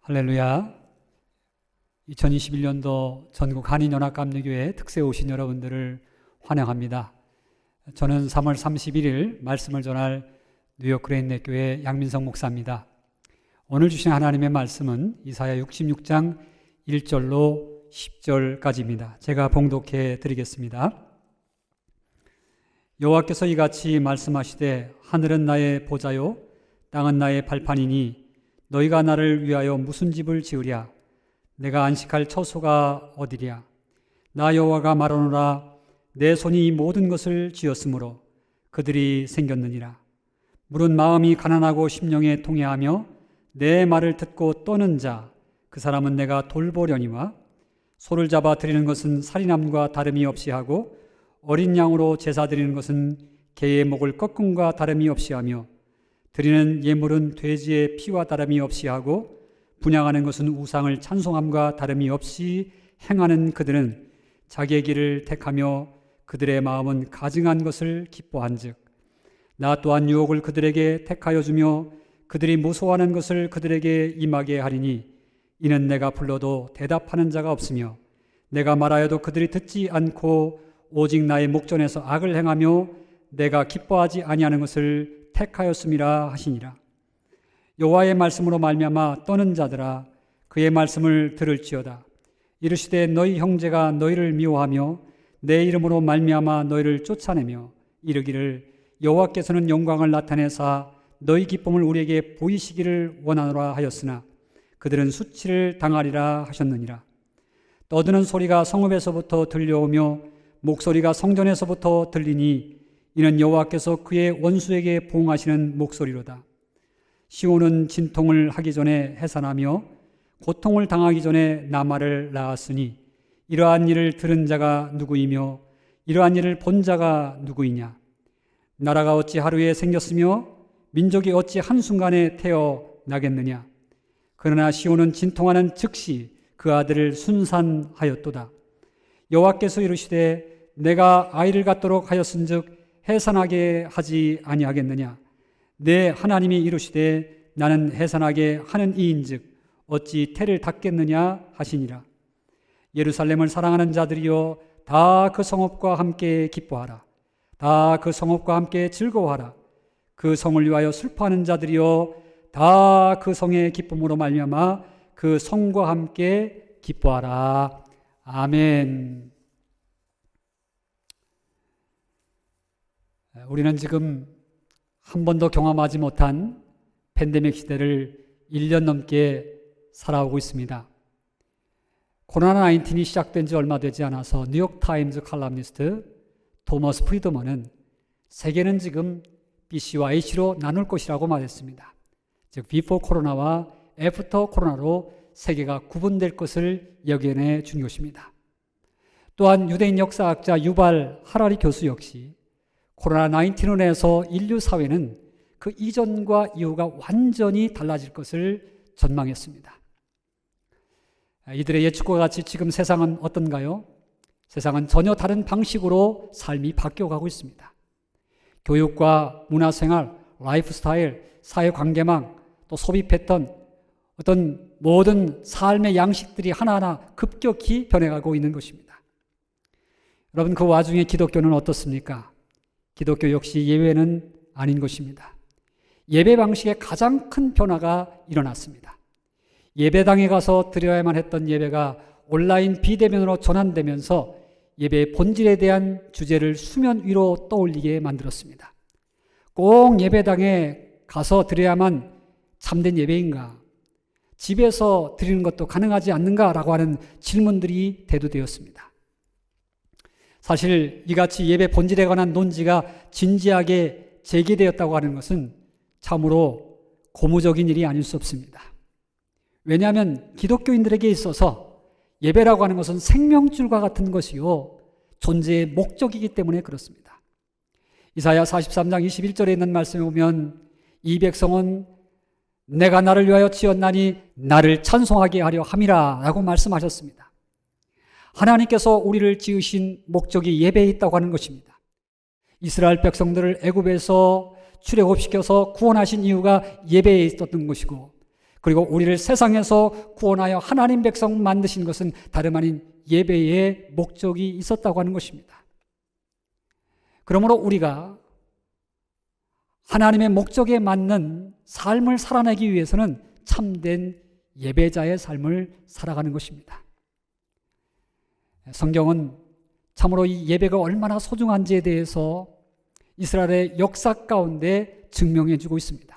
할렐루야. 2021년도 전국 한인연합감리교회 특세 오신 여러분들을 환영합니다. 저는 3월 31일 말씀을 전할 뉴욕 그레인넷 교회 양민성 목사입니다. 오늘 주신 하나님의 말씀은 이사야 66장 1절로 10절까지입니다. 제가 봉독해 드리겠습니다. 여호와께서 이같이 말씀하시되 하늘은 나의 보좌요 땅은 나의 발판이니 너희가 나를 위하여 무슨 집을 지으랴? 내가 안식할 처소가 어디랴? 나 여호와가 말하노라. 내 손이 이 모든 것을 지었으므로 그들이 생겼느니라. 물은 마음이 가난하고 심령에 통해하며 내 말을 듣고 떠는 자, 그 사람은 내가 돌보려니와 소를 잡아 드리는 것은 살인함과 다름이 없이 하고 어린 양으로 제사 드리는 것은 개의 목을 꺾음과 다름이 없이 하며 드리는 예물은 돼지의 피와 다름이 없이 하고 분향하는 것은 우상을 찬송함과 다름이 없이 행하는 그들은 자기의 길을 택하며 그들의 마음은 가증한 것을 기뻐한즉 나 또한 유혹을 그들에게 택하여 주며 그들이 무서워하는 것을 그들에게 임하게 하리니 이는 내가 불러도 대답하는 자가 없으며 내가 말하여도 그들이 듣지 않고 오직 나의 목전에서 악을 행하며 내가 기뻐하지 아니하는 것을 택하였음이라 하시니라. 여호와의 말씀으로 말미암아 떠는 자들아 그의 말씀을 들을지어다. 이르시되 너희 형제가 너희를 미워하며 내 이름으로 말미암아 너희를 쫓아내며 이르기를 여호와께서는 영광을 나타내사 너희 기쁨을 우리에게 보이시기를 원하노라 하였으나 그들은 수치를 당하리라 하셨느니라. 떠드는 소리가 성읍에서부터 들려오며 목소리가 성전에서부터 들리니 이는 여호와께서 그의 원수에게 보응하시는 목소리로다. 시온은 진통을 하기 전에 해산하며 고통을 당하기 전에 나말을 낳았으니 이러한 일을 들은 자가 누구이며 이러한 일을 본 자가 누구이냐? 나라가 어찌 하루에 생겼으며 민족이 어찌 한순간에 태어나겠느냐? 그러나 시온은 진통하는 즉시 그 아들을 순산하였도다. 여호와께서 이르시되 내가 아이를 갖도록 하였은즉 해산하게 하지 아니하겠느냐? 내 하나님이 이르시되 나는 해산하게 하는 이인즉 어찌 태를 닫겠느냐 하시니라. 예루살렘을 사랑하는 자들이여 다 그 성읍과 함께 기뻐하라. 다 그 성읍과 함께 즐거워하라. 그 성을 위하여 슬퍼하는 자들이여 다 그 성의 기쁨으로 말미암아 그 성과 함께 기뻐하라. 아멘. 우리는 지금 한 번도 경험하지 못한 팬데믹 시대를 1년 넘게 살아오고 있습니다. 코로나19이 시작된 지 얼마 되지 않아서 뉴욕타임즈 칼럼니스트 토머스 프리드먼은 세계는 지금 BC와 H로 나눌 것이라고 말했습니다. 즉 비포 코로나와 애프터 코로나로 세계가 구분될 것을 예견해 준 것입니다. 또한 유대인 역사학자 유발 하라리 교수 역시 코로나19로 인해서 인류 사회는 그 이전과 이후가 완전히 달라질 것을 전망했습니다. 이들의 예측과 같이 지금 세상은 어떤가요? 세상은 전혀 다른 방식으로 삶이 바뀌어가고 있습니다. 교육과 문화생활, 라이프 스타일, 사회관계망, 또 소비 패턴, 어떤 모든 삶의 양식들이 하나하나 급격히 변해가고 있는 것입니다. 여러분, 그 와중에 기독교는 어떻습니까? 기독교 역시 예외는 아닌 것입니다. 예배 방식에 가장 큰 변화가 일어났습니다. 예배당에 가서 드려야만 했던 예배가 온라인 비대면으로 전환되면서 예배의 본질에 대한 주제를 수면 위로 떠올리게 만들었습니다. 꼭 예배당에 가서 드려야만 참된 예배인가? 집에서 드리는 것도 가능하지 않는가라고 하는 질문들이 대두되었습니다. 사실 이같이 예배 본질에 관한 논지가 진지하게 제기되었다고 하는 것은 참으로 고무적인 일이 아닐 수 없습니다. 왜냐하면 기독교인들에게 있어서 예배라고 하는 것은 생명줄과 같은 것이요 존재의 목적이기 때문에 그렇습니다. 이사야 43장 21절에 있는 말씀에 보면 이 백성은 내가 나를 위하여 지었나니 나를 찬송하게 하려 함이라 라고 말씀하셨습니다. 하나님께서 우리를 지으신 목적이 예배에 있다고 하는 것입니다. 이스라엘 백성들을 애굽에서 출애굽시켜서 구원하신 이유가 예배에 있었던 것이고 그리고 우리를 세상에서 구원하여 하나님 백성 만드신 것은 다름 아닌 예배의 목적이 있었다고 하는 것입니다. 그러므로 우리가 하나님의 목적에 맞는 삶을 살아내기 위해서는 참된 예배자의 삶을 살아가는 것입니다. 성경은 참으로 이 예배가 얼마나 소중한지에 대해서 이스라엘의 역사 가운데 증명해 주고 있습니다.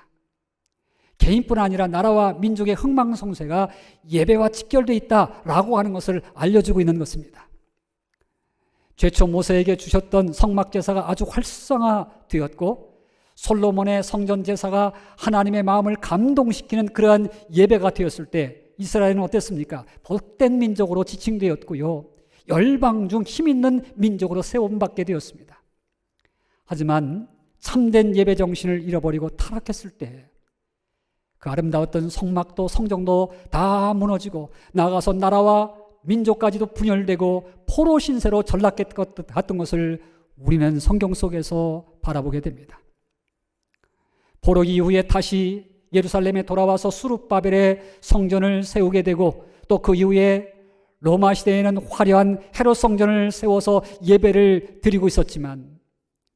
개인뿐 아니라 나라와 민족의 흥망성쇠가 예배와 직결되어 있다라고 하는 것을 알려주고 있는 것입니다. 최초 모세에게 주셨던 성막제사가 아주 활성화되었고 솔로몬의 성전제사가 하나님의 마음을 감동시키는 그러한 예배가 되었을 때 이스라엘은 어땠습니까? 복된 민족으로 지칭되었고요, 열방 중 힘있는 민족으로 세움받게 되었습니다. 하지만 참된 예배 정신을 잃어버리고 타락했을 때 그 아름다웠던 성막도 성정도 다 무너지고 나아가서 나라와 민족까지도 분열되고 포로 신세로 전락했던 것을 우리는 성경 속에서 바라보게 됩니다. 포로 이후에 다시 예루살렘에 돌아와서 수룹바벨의 성전을 세우게 되고 또 그 이후에 로마 시대에는 화려한 헤롯 성전을 세워서 예배를 드리고 있었지만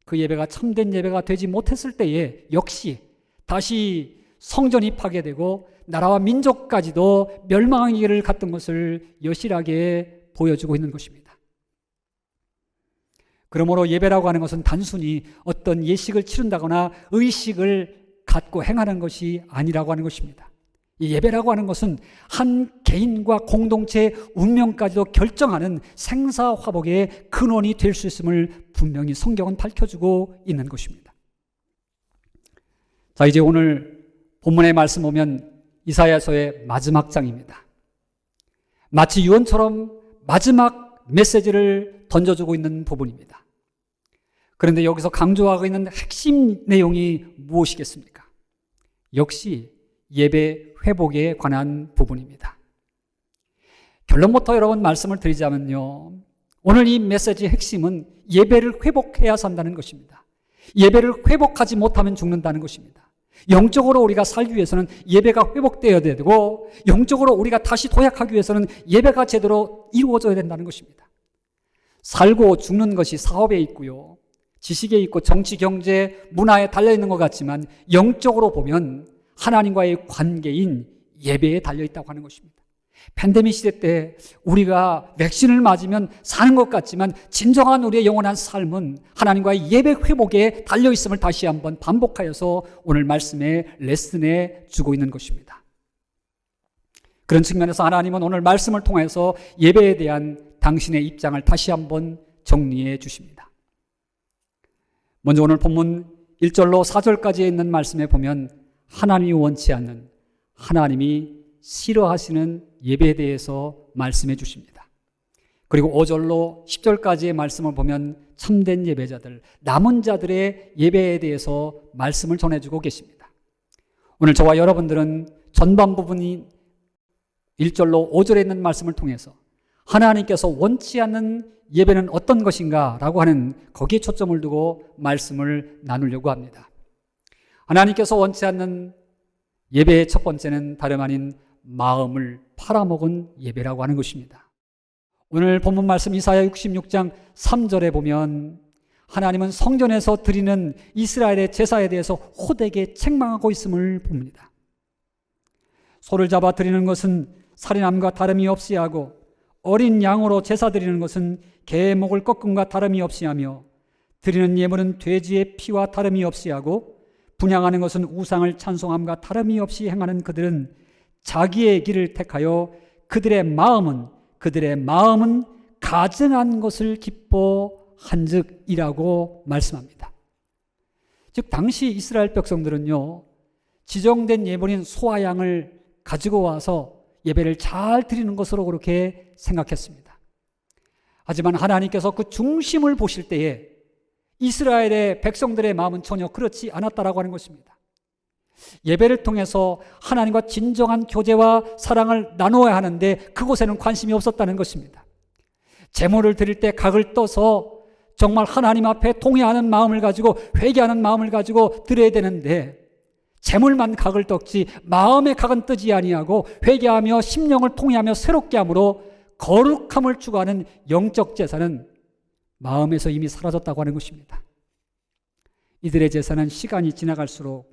그 예배가 참된 예배가 되지 못했을 때에 역시 다시 성전이 파괴되고 나라와 민족까지도 멸망의 길을 갔던 것을 여실하게 보여주고 있는 것입니다. 그러므로 예배라고 하는 것은 단순히 어떤 예식을 치른다거나 의식을 갖고 행하는 것이 아니라고 하는 것입니다. 이 예배라고 하는 것은 한 개인과 공동체의 운명까지도 결정하는 생사화복의 근원이 될 수 있음을 분명히 성경은 밝혀주고 있는 것입니다. 자, 이제 오늘 본문의 말씀 보면 이사야서의 마지막 장입니다. 마치 유언처럼 마지막 메시지를 던져주고 있는 부분입니다. 그런데 여기서 강조하고 있는 핵심 내용이 무엇이겠습니까? 역시 예배 회복에 관한 부분입니다. 결론부터 여러분 말씀을 드리자면요, 오늘 이 메시지의 핵심은 예배를 회복해야 산다는 것입니다. 예배를 회복하지 못하면 죽는다는 것입니다. 영적으로 우리가 살기 위해서는 예배가 회복되어야 되고 영적으로 우리가 다시 도약하기 위해서는 예배가 제대로 이루어져야 된다는 것입니다. 살고 죽는 것이 사업에 있고요, 지식에 있고 정치, 경제, 문화에 달려있는 것 같지만 영적으로 보면 하나님과의 관계인 예배에 달려있다고 하는 것입니다. 팬데믹 시대 때 우리가 백신을 맞으면 사는 것 같지만 진정한 우리의 영원한 삶은 하나님과의 예배 회복에 달려있음을 다시 한번 반복하여서 오늘 말씀의 레슨에 주고 있는 것입니다. 그런 측면에서 하나님은 오늘 말씀을 통해서 예배에 대한 당신의 입장을 다시 한번 정리해 주십니다. 먼저 오늘 본문 1절로 4절까지에 있는 말씀에 보면 하나님이 원치 않는, 하나님이 싫어하시는 예배에 대해서 말씀해 주십니다. 그리고 5절로 10절까지의 말씀을 보면 참된 예배자들, 남은 자들의 예배에 대해서 말씀을 전해주고 계십니다. 오늘 저와 여러분들은 전반 부분이 1절로 5절에 있는 말씀을 통해서 하나님께서 원치 않는 예배는 어떤 것인가 라고 하는 거기에 초점을 두고 말씀을 나누려고 합니다. 하나님께서 원치 않는 예배의 첫 번째는 다름 아닌 마음을 팔아먹은 예배라고 하는 것입니다. 오늘 본문 말씀 이사야 66장 3절에 보면 하나님은 성전에서 드리는 이스라엘의 제사에 대해서 호되게 책망하고 있음을 봅니다. 소를 잡아 드리는 것은 살인함과 다름이 없이 하고 어린 양으로 제사 드리는 것은 개의 목을 꺾음과 다름이 없이 하며 드리는 예물은 돼지의 피와 다름이 없이 하고 분향하는 것은 우상을 찬송함과 다름이 없이 행하는 그들은 자기의 길을 택하여 그들의 마음은 가증한 것을 기뻐한즉이라고 말씀합니다. 즉 당시 이스라엘 백성들은요, 지정된 예물인 소와 양을 가지고 와서 예배를 잘 드리는 것으로 그렇게 생각했습니다. 하지만 하나님께서 그 중심을 보실 때에 이스라엘의 백성들의 마음은 전혀 그렇지 않았다라고 하는 것입니다. 예배를 통해서 하나님과 진정한 교제와 사랑을 나누어야 하는데 그곳에는 관심이 없었다는 것입니다. 제물을 드릴 때 각을 떠서 정말 하나님 앞에 통회하는 마음을 가지고 회개하는 마음을 가지고 드려야 되는데 재물만 각을 떡지 마음의 각은 뜨지 아니하고 회개하며 심령을 통회하며 새롭게 함으로 거룩함을 추구하는 영적 제사는 마음에서 이미 사라졌다고 하는 것입니다. 이들의 제사는 시간이 지나갈수록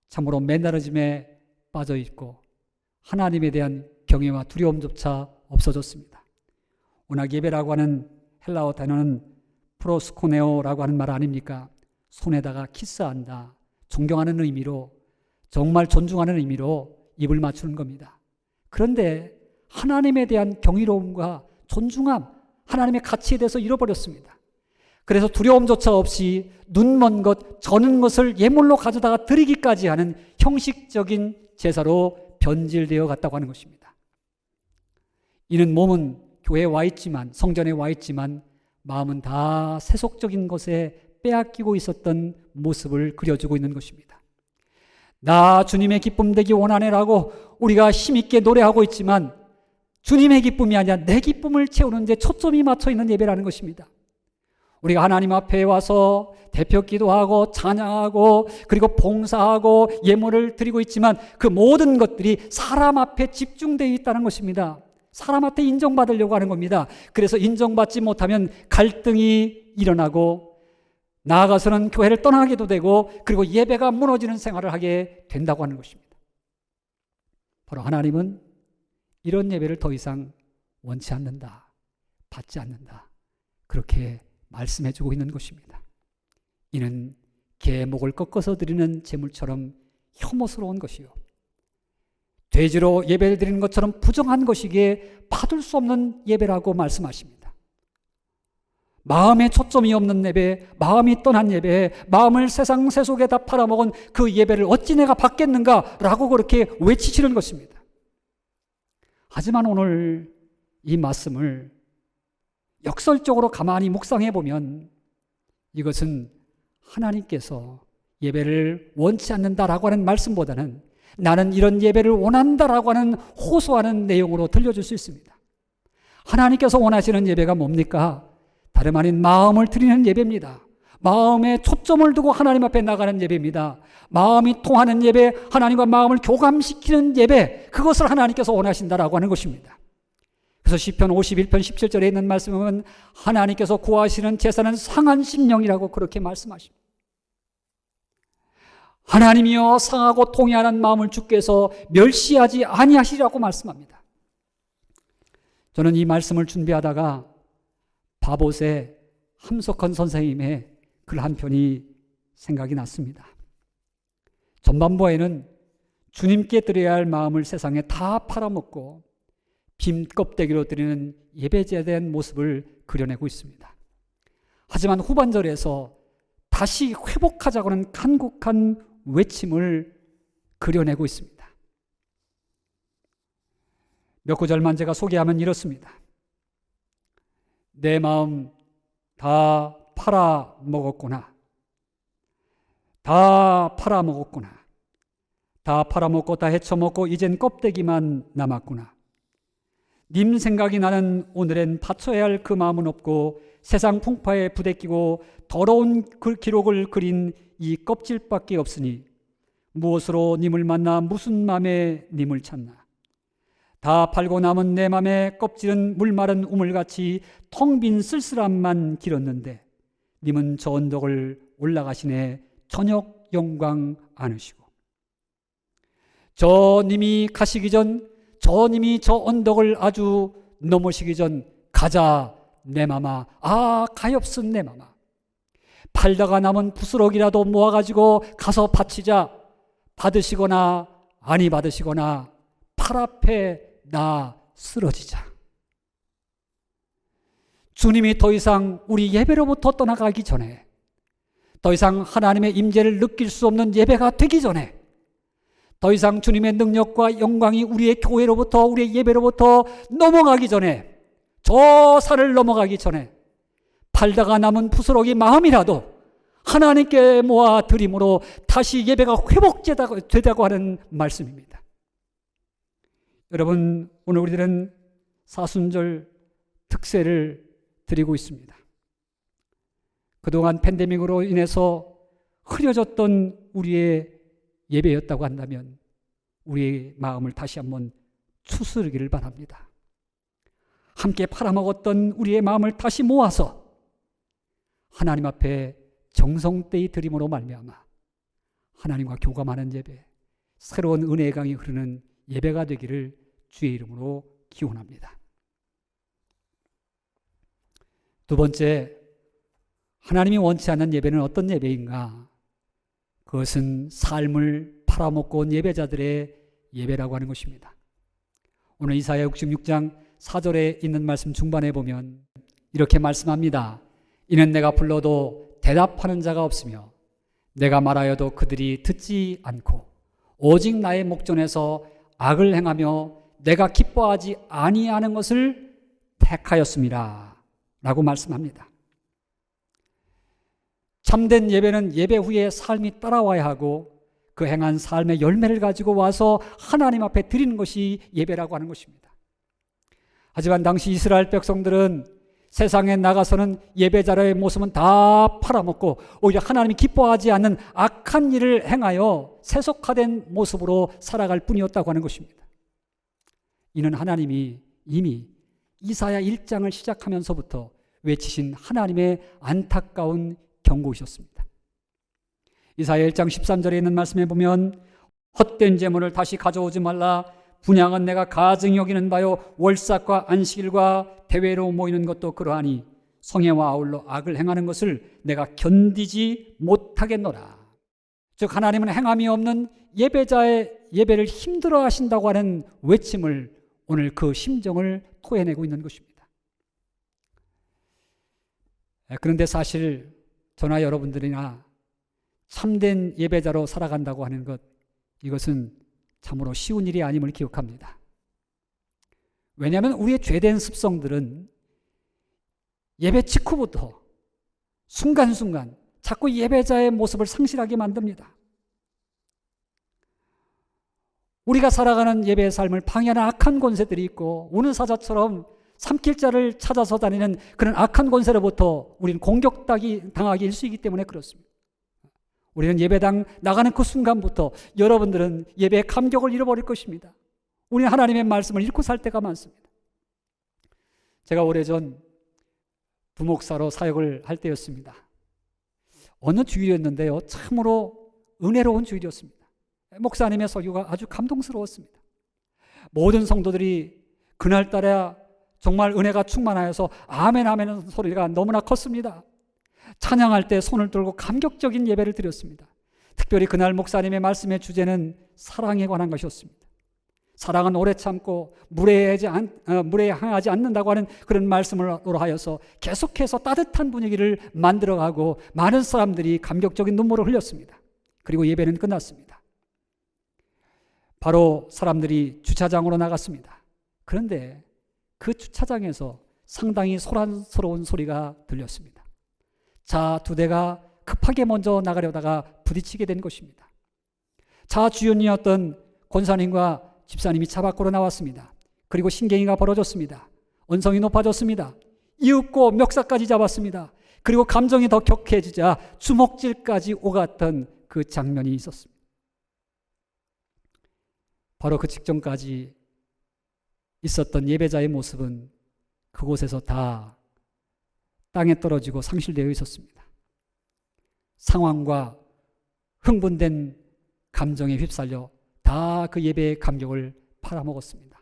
참으로 매너리즘에 빠져 있고 하나님에 대한 경외와 두려움조차 없어졌습니다. 워낙 예배라고 하는 헬라어 단어는 프로스코네오라고 하는 말 아닙니까? 손에다가 키스한다, 존경하는 의미로, 정말 존중하는 의미로 입을 맞추는 겁니다. 그런데 하나님에 대한 경이로움과 존중함, 하나님의 가치에 대해서 잃어버렸습니다. 그래서 두려움조차 없이 눈먼 것, 저는 것을 예물로 가져다가 드리기까지 하는 형식적인 제사로 변질되어 갔다고 하는 것입니다. 이는 몸은 교회에 와 있지만, 성전에 와 있지만 마음은 다 세속적인 것에 빼앗기고 있었던 모습을 그려주고 있는 것입니다. 나 주님의 기쁨 되기 원하네라고 우리가 힘있게 노래하고 있지만 주님의 기쁨이 아니라 내 기쁨을 채우는 데 초점이 맞춰 있는 예배라는 것입니다. 우리가 하나님 앞에 와서 대표 기도하고 찬양하고 그리고 봉사하고 예물을 드리고 있지만 그 모든 것들이 사람 앞에 집중되어 있다는 것입니다. 사람 앞에 인정받으려고 하는 겁니다. 그래서 인정받지 못하면 갈등이 일어나고 나아가서는 교회를 떠나기도 되고 그리고 예배가 무너지는 생활을 하게 된다고 하는 것입니다. 바로 하나님은 이런 예배를 더 이상 원치 않는다, 받지 않는다, 그렇게 말씀해주고 있는 것입니다. 이는 개의 목을 꺾어서 드리는 제물처럼 혐오스러운 것이요, 돼지로 예배를 드리는 것처럼 부정한 것이기에 받을 수 없는 예배라고 말씀하십니다. 마음에 초점이 없는 예배, 마음이 떠난 예배, 마음을 세상 세속에다 팔아먹은 그 예배를 어찌 내가 받겠는가 라고 그렇게 외치시는 것입니다. 하지만 오늘 이 말씀을 역설적으로 가만히 묵상해 보면 이것은 하나님께서 예배를 원치 않는다라고 하는 말씀보다는 나는 이런 예배를 원한다라고 하는 호소하는 내용으로 들려줄 수 있습니다. 하나님께서 원하시는 예배가 뭡니까? 다름 아닌 마음을 드리는 예배입니다. 마음에 초점을 두고 하나님 앞에 나가는 예배입니다. 마음이 통하는 예배, 하나님과 마음을 교감시키는 예배, 그것을 하나님께서 원하신다라고 하는 것입니다. 그래서 시편 51편 17절에 있는 말씀은 하나님께서 구하시는 제사는 상한 심령이라고 그렇게 말씀하십니다. 하나님이여 상하고 통회하는 마음을 주께서 멸시하지 아니하시리라고 말씀합니다. 저는 이 말씀을 준비하다가 바봇의 함석헌 선생님의 글 한 편이 생각이 났습니다. 전반부에는 주님께 드려야 할 마음을 세상에 다 팔아먹고 빔 껍데기로 드리는 예배제에 대한 모습을 그려내고 있습니다. 하지만 후반절에서 다시 회복하자고 하는 간곡한 외침을 그려내고 있습니다. 몇 구절만 제가 소개하면 이렇습니다. 내 마음 다 팔아먹었구나. 다 팔아먹었구나. 다 팔아먹고 다 헤쳐먹고 이젠 껍데기만 남았구나. 님 생각이 나는 오늘엔 바쳐야 할 그 마음은 없고 세상 풍파에 부대끼고 더러운 그 기록을 그린 이 껍질밖에 없으니 무엇으로 님을 만나 무슨 맘에 님을 찾나. 다 팔고 남은 내 맘의 껍질은 물마른 우물같이 텅 빈 쓸쓸함만 길었는데 님은 저 언덕을 올라가시네 저녁 영광 안으시고. 저 님이 가시기 전, 저 님이 저 언덕을 아주 넘으시기 전 가자 내 맘아, 아 가엾은 내 맘아. 팔다가 남은 부스럭이라도 모아가지고 가서 바치자. 받으시거나 아니 받으시거나 팔 앞에 나 쓰러지자. 주님이 더 이상 우리 예배로부터 떠나가기 전에, 더 이상 하나님의 임재를 느낄 수 없는 예배가 되기 전에, 더 이상 주님의 능력과 영광이 우리의 교회로부터, 우리의 예배로부터 넘어가기 전에, 저 산을 넘어가기 전에 팔다가 남은 부스러기 마음이라도 하나님께 모아 드림으로 다시 예배가 회복되자고 하는 말씀입니다. 여러분, 오늘 우리들은 사순절 특세를 드리고 있습니다. 그동안 팬데믹으로 인해서 흐려졌던 우리의 예배였다고 한다면 우리의 마음을 다시 한번 추스르기를 바랍니다. 함께 팔아먹었던 우리의 마음을 다시 모아서 하나님 앞에 정성되이 드림으로 말미암아 하나님과 교감하는 예배, 새로운 은혜의 강이 흐르는 예배가 되기를 주의 이름으로 기원합니다. 두 번째, 하나님이 원치 않는 예배는 어떤 예배인가? 그것은 삶을 팔아먹고 온 예배자들의 예배라고 하는 것입니다. 오늘 이사야 66장 4절에 있는 말씀 중반에 보면 이렇게 말씀합니다. 이는 내가 불러도 대답하는 자가 없으며 내가 말하여도 그들이 듣지 않고 오직 나의 목전에서 악을 행하며 내가 기뻐하지 아니하는 것을 택하였습니다 라고 말씀합니다. 참된 예배는 예배 후에 삶이 따라와야 하고 그 행한 삶의 열매를 가지고 와서 하나님 앞에 드리는 것이 예배라고 하는 것입니다. 하지만 당시 이스라엘 백성들은 세상에 나가서는 예배자의 모습은 다 팔아먹고 오히려 하나님이 기뻐하지 않는 악한 일을 행하여 세속화된 모습으로 살아갈 뿐이었다고 하는 것입니다. 이는 하나님이 이미 이사야 1장을 시작하면서부터 외치신 하나님의 안타까운 경고이셨습니다. 이사야 1장 13절에 있는 말씀에 보면 헛된 재물을 다시 가져오지 말라. 분향은 내가 가증히 여기는 바요 월삭과 안식일과 대회로 모이는 것도 그러하니 성회와 아울러 악을 행하는 것을 내가 견디지 못하겠노라. 즉 하나님은 행함이 없는 예배자의 예배를 힘들어 하신다고 하는 외침을 오늘 그 심정을 토해내고 있는 것입니다. 그런데 사실 저나 여러분들이나 참된 예배자로 살아간다고 하는 것, 이것은 참으로 쉬운 일이 아님을 기억합니다. 왜냐하면 우리의 죄된 습성들은 예배 직후부터 순간순간 자꾸 예배자의 모습을 상실하게 만듭니다. 우리가 살아가는 예배의 삶을 방해하는 악한 권세들이 있고 우는 사자처럼 삼킬자를 찾아서 다니는 그런 악한 권세로부터 우리는 공격당하기 일쑤이기 때문에 그렇습니다. 우리는 예배당 나가는 그 순간부터 여러분들은 예배의 감격을 잃어버릴 것입니다. 우리는 하나님의 말씀을 잃고 살 때가 많습니다. 제가 오래전 부목사로 사역을 할 때였습니다. 어느 주일이었는데요, 참으로 은혜로운 주일이었습니다. 목사님의 설교가 아주 감동스러웠습니다. 모든 성도들이 그날따라 정말 은혜가 충만하여서 아멘 아멘 소리가 너무나 컸습니다. 찬양할 때 손을 들고 감격적인 예배를 드렸습니다. 특별히 그날 목사님의 말씀의 주제는 사랑에 관한 것이었습니다. 사랑은 오래 참고 물에 향하지 않는다고 하는 그런 말씀으로 하여서 계속해서 따뜻한 분위기를 만들어가고 많은 사람들이 감격적인 눈물을 흘렸습니다. 그리고 예배는 끝났습니다. 바로 사람들이 주차장으로 나갔습니다. 그런데 그 주차장에서 상당히 소란스러운 소리가 들렸습니다. 차 두 대가 급하게 먼저 나가려다가 부딪히게 된 것입니다. 차 주연이었던 권사님과 집사님이 차 밖으로 나왔습니다. 그리고 신경이가 벌어졌습니다. 언성이 높아졌습니다. 이윽고 멱살까지 잡았습니다. 그리고 감정이 더 격해지자 주먹질까지 오갔던 그 장면이 있었습니다. 바로 그 직전까지 있었던 예배자의 모습은 그곳에서 다 땅에 떨어지고 상실되어 있었습니다. 상황과 흥분된 감정에 휩쓸려 다 그 예배의 감격을 팔아먹었습니다.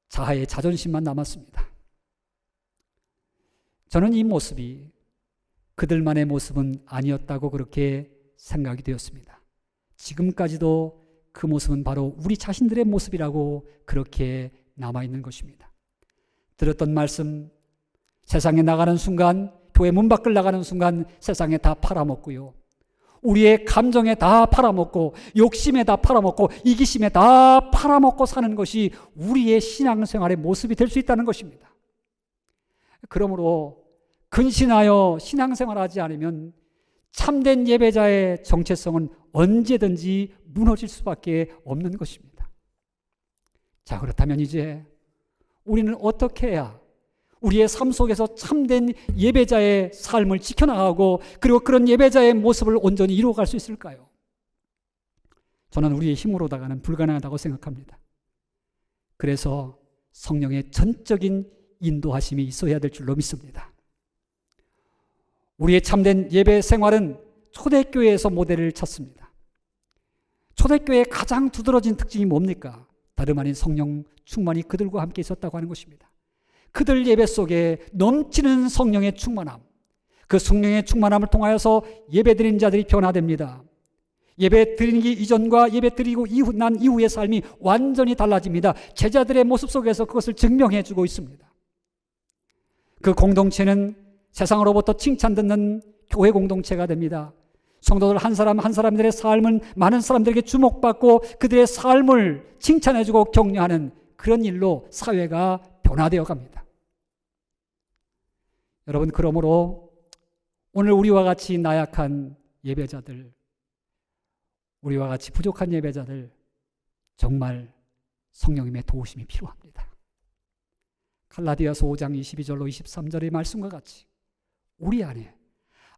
자아의 자존심만 남았습니다. 저는 이 모습이 그들만의 모습은 아니었다고 그렇게 생각이 되었습니다. 지금까지도 그 모습은 바로 우리 자신들의 모습이라고 그렇게 남아있는 것입니다. 들었던 말씀, 세상에 나가는 순간, 교회 문 밖을 나가는 순간 세상에 다 팔아먹고요. 우리의 감정에 다 팔아먹고 욕심에 다 팔아먹고 이기심에 다 팔아먹고 사는 것이 우리의 신앙생활의 모습이 될 수 있다는 것입니다. 그러므로 근신하여 신앙생활하지 않으면 참된 예배자의 정체성은 언제든지 무너질 수밖에 없는 것입니다. 자, 그렇다면 이제 우리는 어떻게 해야 우리의 삶 속에서 참된 예배자의 삶을 지켜나가고 그리고 그런 예배자의 모습을 온전히 이루어갈 수 있을까요? 저는 우리의 힘으로다가는 불가능하다고 생각합니다. 그래서 성령의 전적인 인도하심이 있어야 될 줄로 믿습니다. 우리의 참된 예배 생활은 초대교회에서 모델을 쳤습니다. 초대교회의 가장 두드러진 특징이 뭡니까? 다름 아닌 성령 충만이 그들과 함께 있었다고 하는 것입니다. 그들 예배 속에 넘치는 성령의 충만함, 그 성령의 충만함을 통하여서 예배 드리는 자들이 변화됩니다. 예배 드리기 이전과 예배 드리고 난 이후의 삶이 완전히 달라집니다. 제자들의 모습 속에서 그것을 증명해 주고 있습니다. 그 공동체는 세상으로부터 칭찬 듣는 교회 공동체가 됩니다. 성도들 한 사람 한 사람들의 삶은 많은 사람들에게 주목받고 그들의 삶을 칭찬해주고 격려하는 그런 일로 사회가 변화되어 갑니다. 여러분, 그러므로 오늘 우리와 같이 나약한 예배자들, 우리와 같이 부족한 예배자들, 정말 성령님의 도우심이 필요합니다. 갈라디아서 5장 22절로 23절의 말씀과 같이 우리 안에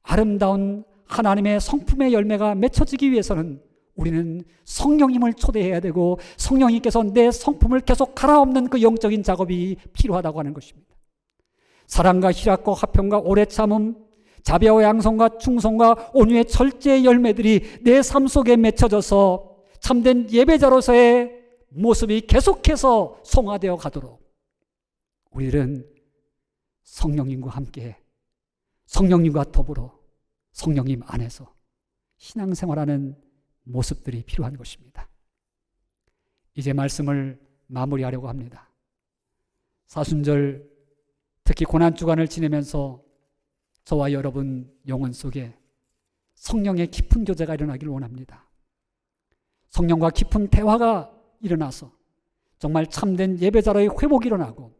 아름다운 하나님의 성품의 열매가 맺혀지기 위해서는 우리는 성령님을 초대해야 되고 성령님께서 내 성품을 계속 갈아엎는 그 영적인 작업이 필요하다고 하는 것입니다. 사랑과 희락과 화평과 오래 참음, 자비와 양성과 충성과 온유의 철저의 열매들이 내 삶 속에 맺혀져서 참된 예배자로서의 모습이 계속해서 성화되어 가도록 우리는 성령님과 함께, 성령님과 더불어 성령님 안에서 신앙생활하는 모습들이 필요한 것입니다. 이제 말씀을 마무리하려고 합니다. 사순절, 특히 고난주간을 지내면서 저와 여러분 영혼 속에 성령의 깊은 교제가 일어나기를 원합니다. 성령과 깊은 대화가 일어나서 정말 참된 예배자로의 회복이 일어나고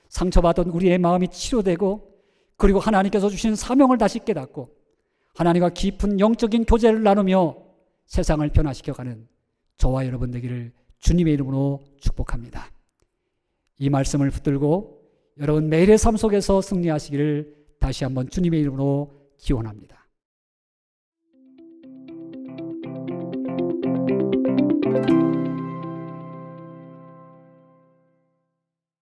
상처받은 우리의 마음이 치료되고 그리고 하나님께서 주신 사명을 다시 깨닫고 하나님과 깊은 영적인 교제를 나누며 세상을 변화시켜가는 저와 여러분 되기를 주님의 이름으로 축복합니다. 이 말씀을 붙들고 여러분 매일의 삶 속에서 승리하시기를 다시 한번 주님의 이름으로 기원합니다.